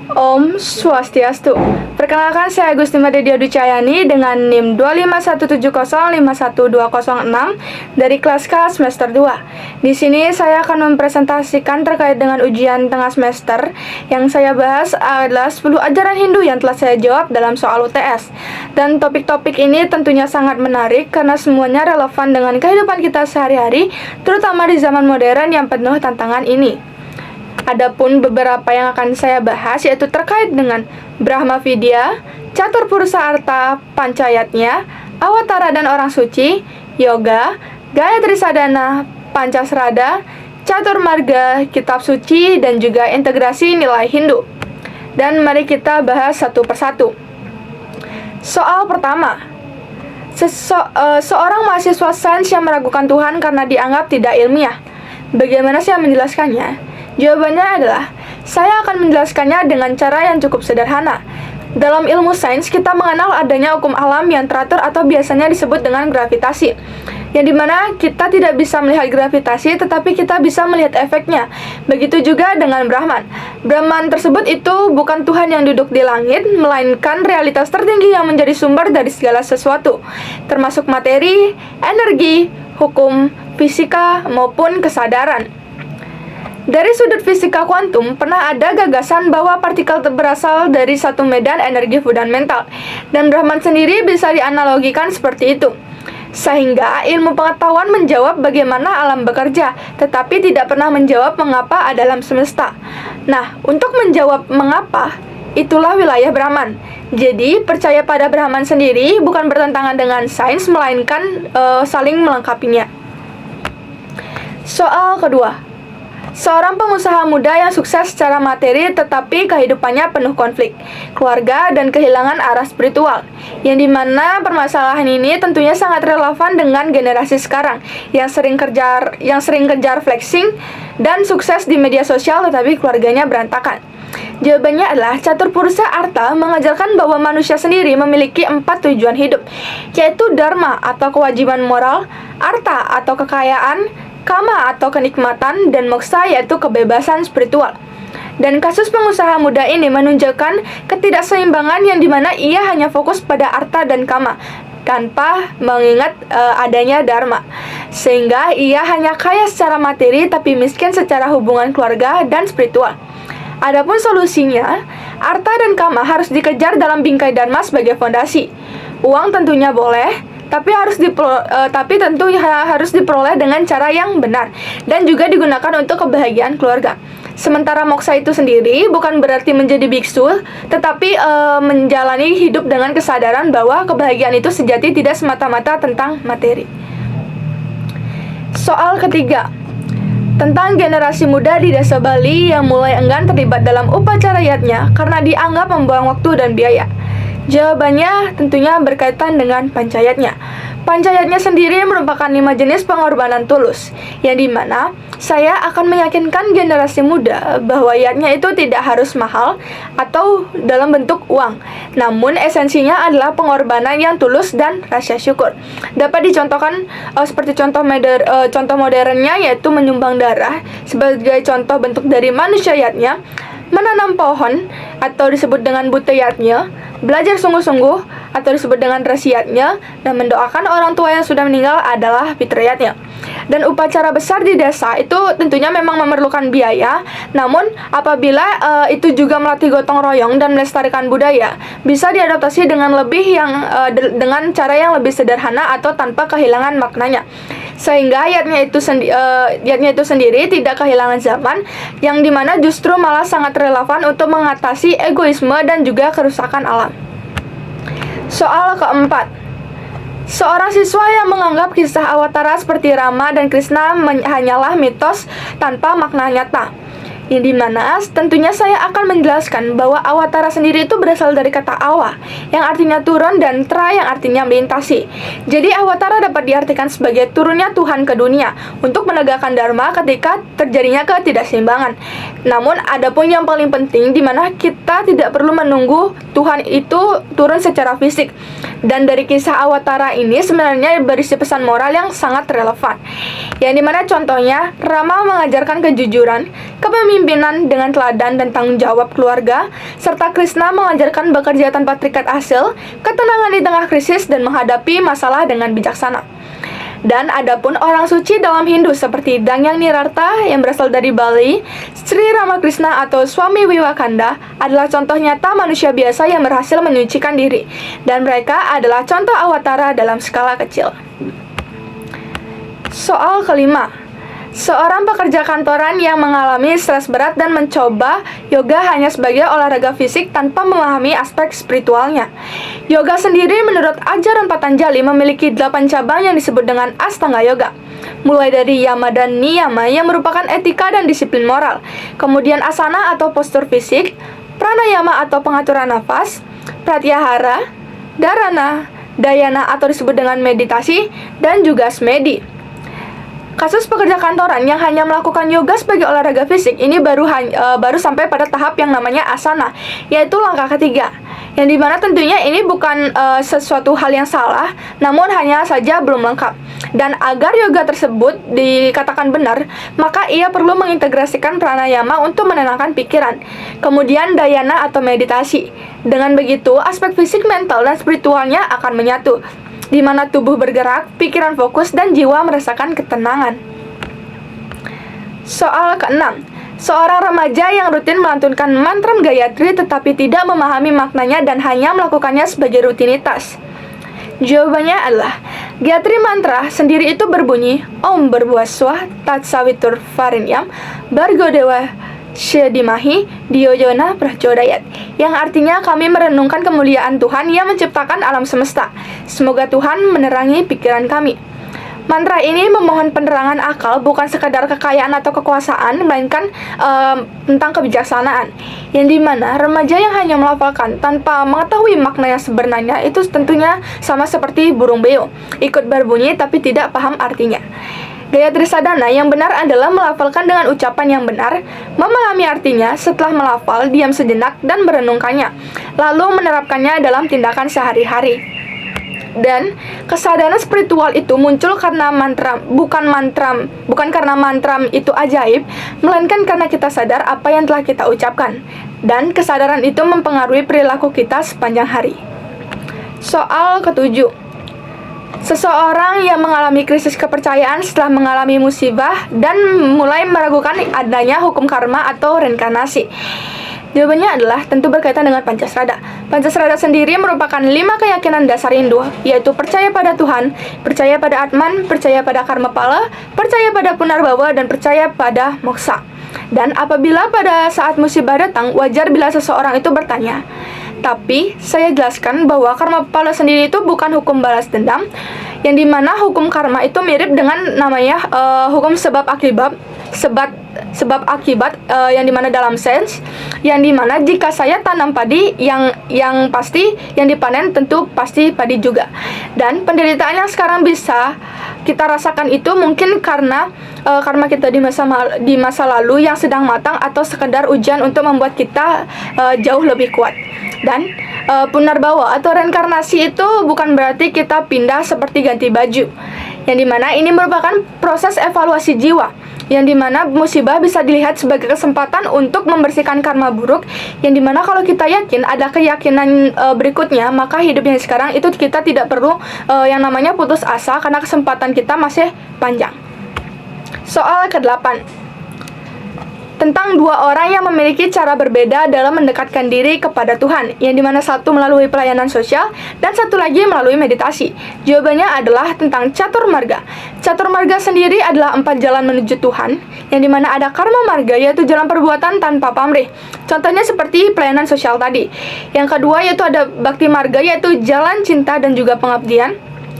Om Swastiastu. Perkenalkan, saya Agustina Dedia Ducayani dengan NIM 25170512006 dari kelas K semester 2. Di sini saya akan mempresentasikan terkait dengan ujian tengah semester. Yang saya bahas adalah 10 ajaran Hindu yang telah saya jawab dalam soal UTS. Dan topik-topik ini tentunya sangat menarik karena semuanya relevan dengan kehidupan kita sehari-hari, terutama di zaman modern yang penuh tantangan ini. Adapun beberapa yang akan saya bahas yaitu terkait dengan Brahma Vidya, Catur Purusha Arta Pancayatnya, Awatara dan Orang Suci, Yoga, Gayatri Sadhana, Pancasrada, Catur Marga, Kitab Suci, dan juga integrasi nilai Hindu. Dan mari kita bahas satu persatu. Soal pertama, seorang mahasiswa sains yang meragukan Tuhan karena dianggap tidak ilmiah. Bagaimana saya menjelaskannya? Jawabannya adalah, saya akan menjelaskannya dengan cara yang cukup sederhana. Dalam ilmu sains, kita mengenal adanya hukum alam yang teratur atau biasanya disebut dengan gravitasi, yang dimana kita tidak bisa melihat gravitasi, tetapi kita bisa melihat efeknya. Begitu juga dengan Brahman. Brahman tersebut itu bukan Tuhan yang duduk di langit, melainkan realitas tertinggi yang menjadi sumber dari segala sesuatu, termasuk materi, energi, hukum, fisika, maupun kesadaran. Dari sudut fisika kuantum, pernah ada gagasan bahwa partikel berasal dari satu medan energi fundamental, dan Brahman sendiri bisa dianalogikan seperti itu. Sehingga ilmu pengetahuan menjawab bagaimana alam bekerja, tetapi tidak pernah menjawab mengapa ada alam semesta. Nah, untuk menjawab mengapa, itulah wilayah Brahman. Jadi, percaya pada Brahman sendiri bukan bertentangan dengan sains, melainkan saling melengkapinya. Soal kedua, seorang pengusaha muda yang sukses secara materi tetapi kehidupannya penuh konflik, keluarga, dan kehilangan arah spiritual. Yang dimana permasalahan ini tentunya sangat relevan dengan generasi sekarang yang sering kejar flexing dan sukses di media sosial tetapi keluarganya berantakan. Jawabannya adalah Catur Purusha Arta mengajarkan bahwa manusia sendiri memiliki 4 tujuan hidup, yaitu Dharma atau kewajiban moral, Arta atau kekayaan, Kama atau kenikmatan, dan Moksha yaitu kebebasan spiritual. Dan kasus pengusaha muda ini menunjukkan ketidakseimbangan yang dimana ia hanya fokus pada Arta dan Kama tanpa mengingat adanya Dharma, sehingga ia hanya kaya secara materi tapi miskin secara hubungan keluarga dan spiritual. Adapun solusinya, Arta dan Kama harus dikejar dalam bingkai Dharma sebagai fondasi. Uang tentunya boleh, tapi tentu harus diperoleh dengan cara yang benar dan juga digunakan untuk kebahagiaan keluarga. Sementara moksha itu sendiri bukan berarti menjadi biksu, tetapi menjalani hidup dengan kesadaran bahwa kebahagiaan itu sejati tidak semata-mata tentang materi. Soal ketiga, tentang generasi muda di desa Bali yang mulai enggan terlibat dalam upacara yatnya karena dianggap membuang waktu dan biaya. Jawabannya tentunya berkaitan dengan pancayatnya. Pancayatnya sendiri merupakan 5 jenis pengorbanan tulus, yang dimana saya akan meyakinkan generasi muda bahwa yatnya itu tidak harus mahal atau dalam bentuk uang. Namun esensinya adalah pengorbanan yang tulus dan rasa syukur. Dapat dicontohkan seperti contoh modernnya yaitu menyumbang darah sebagai contoh bentuk dari manusia yatnya, menanam pohon atau disebut dengan buteyatnya, belajar sungguh-sungguh atau disebut dengan rasiatnya, dan mendoakan orang tua yang sudah meninggal adalah fitriyatnya. Dan upacara besar di desa itu tentunya memang memerlukan biaya, namun apabila itu juga melatih gotong royong dan melestarikan budaya, bisa diadaptasi dengan dengan cara yang lebih sederhana atau tanpa kehilangan maknanya. Sehingga yatnya itu sendiri tidak kehilangan zaman, yang dimana justru malah sangat relevan untuk mengatasi egoisme dan juga kerusakan alam. Soal keempat, seorang siswa yang menganggap kisah Awatara seperti Rama dan Krishna hanyalah mitos tanpa makna nyata. Yang dimana tentunya saya akan menjelaskan bahwa Awatara sendiri itu berasal dari kata awa, yang artinya turun, dan tra yang artinya melintasi. Jadi Awatara dapat diartikan sebagai turunnya Tuhan ke dunia untuk menegakkan Dharma ketika terjadinya ketidakseimbangan. Namun adapun yang paling penting, dimana kita tidak perlu menunggu Tuhan itu turun secara fisik. Dan dari kisah Awatara ini sebenarnya berisi pesan moral yang sangat relevan, yang dimana contohnya Rama mengajarkan kejujuran, kepemimpinan dengan teladan dan tanggung jawab keluarga, serta Krishna mengajarkan bekerja tanpa terikat hasil, ketenangan di tengah krisis, dan menghadapi masalah dengan bijaksana. Dan adapun orang suci dalam Hindu seperti Dangyang Nirartha yang berasal dari Bali, Sri Ramakrishna atau Swami Vivekananda adalah contoh nyata manusia biasa yang berhasil menyucikan diri, dan mereka adalah contoh awatara dalam skala kecil. Soal kelima, seorang pekerja kantoran yang mengalami stres berat dan mencoba yoga hanya sebagai olahraga fisik tanpa memahami aspek spiritualnya. Yoga sendiri menurut ajaran Patanjali memiliki 8 cabang yang disebut dengan Astanga Yoga. Mulai dari yama dan niyama yang merupakan etika dan disiplin moral, kemudian asana atau postur fisik, pranayama atau pengaturan nafas, pratyahara, dharana, dhyana atau disebut dengan meditasi, dan juga smedhi. Kasus pekerja kantoran yang hanya melakukan yoga sebagai olahraga fisik ini baru sampai pada tahap yang namanya asana, yaitu langkah ketiga. Yang dimana tentunya ini bukan sesuatu hal yang salah, namun hanya saja belum lengkap. Dan agar yoga tersebut dikatakan benar, maka ia perlu mengintegrasikan pranayama untuk menenangkan pikiran. Kemudian dhyana atau meditasi. Dengan begitu, aspek fisik, mental, dan spiritualnya akan menyatu, di mana tubuh bergerak, pikiran fokus, dan jiwa merasakan ketenangan. Soal keenam, seorang remaja yang rutin melantunkan mantra Gayatri tetapi tidak memahami maknanya dan hanya melakukannya sebagai rutinitas. Jawabannya adalah, Gayatri mantra sendiri itu berbunyi Om berbuah swah tat savitur varenyam bargo dewa Shedimahi Diyojona Prachodayat, yang artinya kami merenungkan kemuliaan Tuhan yang menciptakan alam semesta. Semoga Tuhan menerangi pikiran kami. Mantra ini memohon penerangan akal, bukan sekadar kekayaan atau kekuasaan, melainkan tentang kebijaksanaan. Yang dimana remaja yang hanya melafalkan tanpa mengetahui makna yang sebenarnya itu tentunya sama seperti burung beo, ikut berbunyi tapi tidak paham artinya. Gayatri Sadhana yang benar adalah melafalkan dengan ucapan yang benar, memahami artinya setelah melafal, diam sejenak dan merenungkannya, lalu menerapkannya dalam tindakan sehari-hari. Dan kesadaran spiritual itu muncul karena bukan karena mantra itu ajaib, melainkan karena kita sadar apa yang telah kita ucapkan. Dan kesadaran itu mempengaruhi perilaku kita sepanjang hari. Soal ketujuh, seseorang yang mengalami krisis kepercayaan setelah mengalami musibah dan mulai meragukan adanya hukum karma atau reinkarnasi. Jawabannya adalah tentu berkaitan dengan Pancasrada. Pancasrada sendiri merupakan 5 keyakinan dasar Hindu, yaitu percaya pada Tuhan, percaya pada Atman, percaya pada karma pala, percaya pada punarbawa, dan percaya pada moksa. Dan apabila pada saat musibah datang, wajar bila seseorang itu bertanya, tapi saya jelaskan bahwa karma pala sendiri itu bukan hukum balas dendam, yang dimana hukum karma itu mirip dengan namanya hukum sebab akibat, yang dimana dalam sense, yang dimana jika saya tanam padi, yang pasti yang dipanen tentu pasti padi juga. Dan penderitaan yang sekarang bisa kita rasakan itu mungkin karena karma kita di masa lalu yang sedang matang, atau sekedar ujian untuk membuat kita jauh lebih kuat. Dan punarbawa atau reinkarnasi itu bukan berarti kita pindah seperti ganti baju, yang dimana ini merupakan proses evaluasi jiwa, yang dimana musibah bisa dilihat sebagai kesempatan untuk membersihkan karma buruk, yang dimana kalau kita yakin ada keyakinan berikutnya, maka hidup yang sekarang itu kita tidak perlu yang namanya putus asa, karena kesempatan kita masih panjang. Soal ke-8, tentang 2 orang yang memiliki cara berbeda dalam mendekatkan diri kepada Tuhan, yang dimana satu melalui pelayanan sosial dan satu lagi melalui meditasi. Jawabannya adalah tentang catur marga. Catur marga sendiri adalah 4 jalan menuju Tuhan, yang dimana ada karma marga, yaitu jalan perbuatan tanpa pamrih. Contohnya seperti pelayanan sosial tadi. Yang kedua yaitu ada bakti marga, yaitu jalan cinta dan juga pengabdian.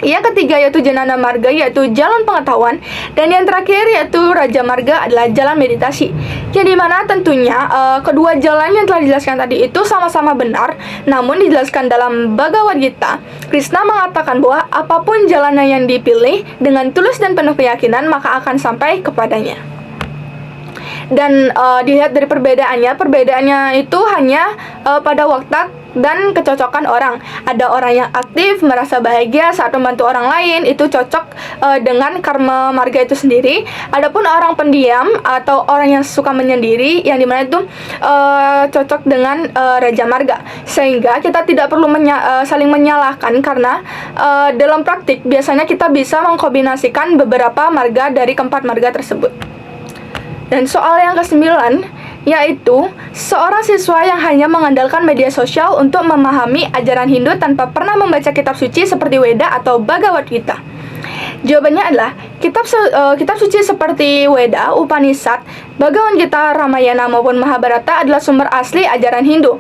Yang ketiga yaitu Janana Marga, yaitu jalan pengetahuan. Dan yang terakhir yaitu Raja Marga adalah jalan meditasi, yang dimana tentunya kedua jalan yang telah dijelaskan tadi itu sama-sama benar. Namun dijelaskan dalam Bhagavad Gita, Krishna mengatakan bahwa apapun jalannya yang dipilih dengan tulus dan penuh keyakinan, maka akan sampai kepadanya. Dan dilihat dari perbedaannya itu hanya pada watak dan kecocokan orang. Ada orang yang aktif, merasa bahagia saat membantu orang lain, itu cocok dengan karma marga itu sendiri. Adapun orang pendiam atau orang yang suka menyendiri, yang dimana itu cocok dengan raja marga. Sehingga kita tidak perlu saling menyalahkan, karena dalam praktik biasanya kita bisa mengkombinasikan beberapa marga dari keempat marga tersebut. Dan soal yang ke-9, yaitu seorang siswa yang hanya mengandalkan media sosial untuk memahami ajaran Hindu tanpa pernah membaca kitab suci seperti Weda atau Bhagavad Gita. Jawabannya adalah kitab suci seperti Weda, Upanishad, Bhagavad Gita, Ramayana maupun Mahabharata adalah sumber asli ajaran Hindu.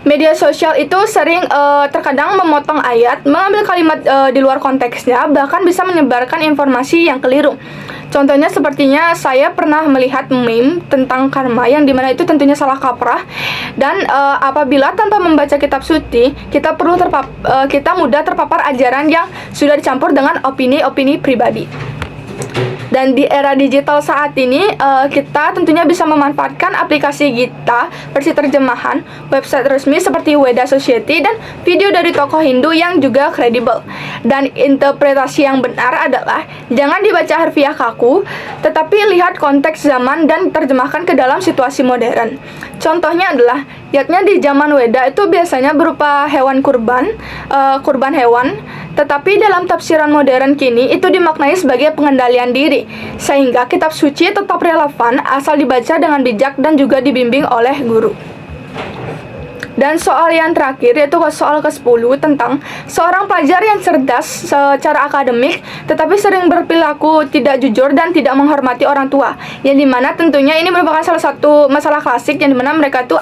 Media sosial itu sering terkadang memotong ayat, mengambil kalimat di luar konteksnya, bahkan bisa menyebarkan informasi yang keliru. Contohnya sepertinya saya pernah melihat meme tentang karma yang dimana itu tentunya salah kaprah, dan apabila tanpa membaca kitab suci kita mudah terpapar ajaran yang sudah dicampur dengan opini-opini pribadi. Dan di era digital saat ini, kita tentunya bisa memanfaatkan aplikasi Gita, versi terjemahan, website resmi seperti Weda Society, dan video dari tokoh Hindu yang juga kredibel. Dan interpretasi yang benar adalah jangan dibaca harfiah kaku, tetapi lihat konteks zaman dan terjemahkan ke dalam situasi modern. Contohnya adalah, yaknya di zaman Weda itu biasanya berupa hewan kurban hewan, tetapi dalam tafsiran modern kini itu dimaknai sebagai pengendalian diri, sehingga kitab suci tetap relevan asal dibaca dengan bijak dan juga dibimbing oleh guru. Dan soal yang terakhir, yaitu soal ke-10 tentang seorang pelajar yang cerdas secara akademik tetapi sering berperilaku tidak jujur dan tidak menghormati orang tua, yang dimana tentunya ini merupakan salah satu masalah klasik, yang dimana mereka tuh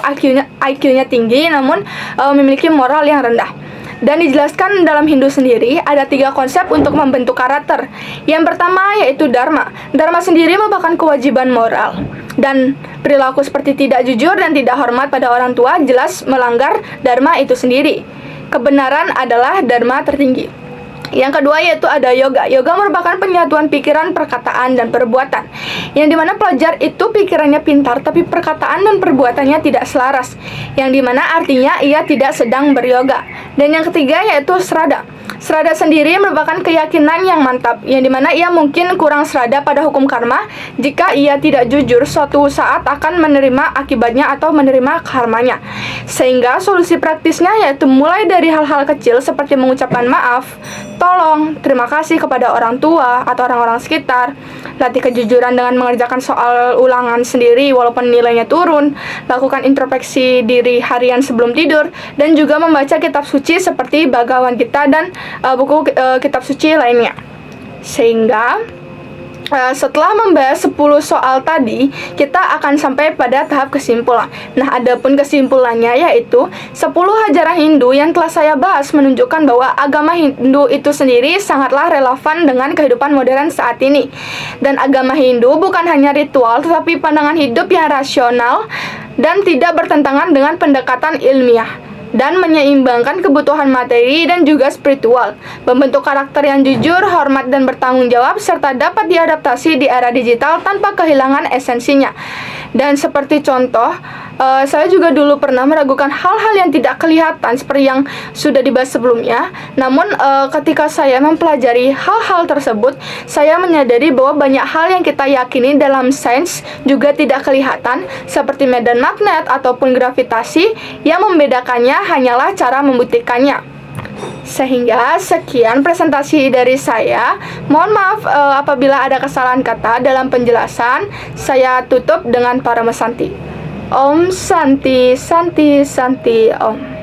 IQ-nya tinggi namun memiliki moral yang rendah. Dan dijelaskan dalam Hindu sendiri ada 3 konsep untuk membentuk karakter. Yang pertama yaitu Dharma. Dharma sendiri merupakan kewajiban moral, dan perilaku seperti tidak jujur dan tidak hormat pada orang tua jelas melanggar Dharma itu sendiri. Kebenaran adalah Dharma tertinggi. Yang kedua yaitu ada yoga. Yoga merupakan penyatuan pikiran, perkataan, dan perbuatan, yang dimana pelajar itu pikirannya pintar tapi perkataan dan perbuatannya tidak selaras, yang dimana artinya ia tidak sedang beryoga. Dan yang ketiga yaitu Srada. Srada sendiri merupakan keyakinan yang mantap, yang dimana ia mungkin kurang srada pada hukum karma jika ia tidak jujur suatu saat akan menerima akibatnya atau menerima karmanya. Sehingga solusi praktisnya yaitu mulai dari hal-hal kecil seperti mengucapkan maaf, tolong, terima kasih kepada orang tua atau orang-orang sekitar, latih kejujuran dengan mengerjakan soal ulangan sendiri walaupun nilainya turun, lakukan introspeksi diri harian sebelum tidur, dan juga membaca kitab suci seperti Bhagavad Gita dan buku kitab suci lainnya. Sehingga setelah membahas 10 soal tadi, kita akan sampai pada tahap kesimpulan. Nah, adapun kesimpulannya yaitu 10 ajaran Hindu yang telah saya bahas menunjukkan bahwa agama Hindu itu sendiri sangatlah relevan dengan kehidupan modern saat ini. Dan agama Hindu bukan hanya ritual, tetapi pandangan hidup yang rasional dan tidak bertentangan dengan pendekatan ilmiah, dan menyeimbangkan kebutuhan materi dan juga spiritual, membentuk karakter yang jujur, hormat, dan bertanggung jawab, serta dapat diadaptasi di era digital tanpa kehilangan esensinya. Dan seperti contoh, saya juga dulu pernah meragukan hal-hal yang tidak kelihatan seperti yang sudah dibahas sebelumnya. Namun ketika saya mempelajari hal-hal tersebut, saya menyadari bahwa banyak hal yang kita yakini dalam sains juga tidak kelihatan, seperti medan magnet ataupun gravitasi. Yang membedakannya hanyalah cara membuktikannya. Sehingga sekian presentasi dari saya. Mohon maaf apabila ada kesalahan kata dalam penjelasan. Saya tutup dengan para mesanti. Om Santi Santi Santi Om.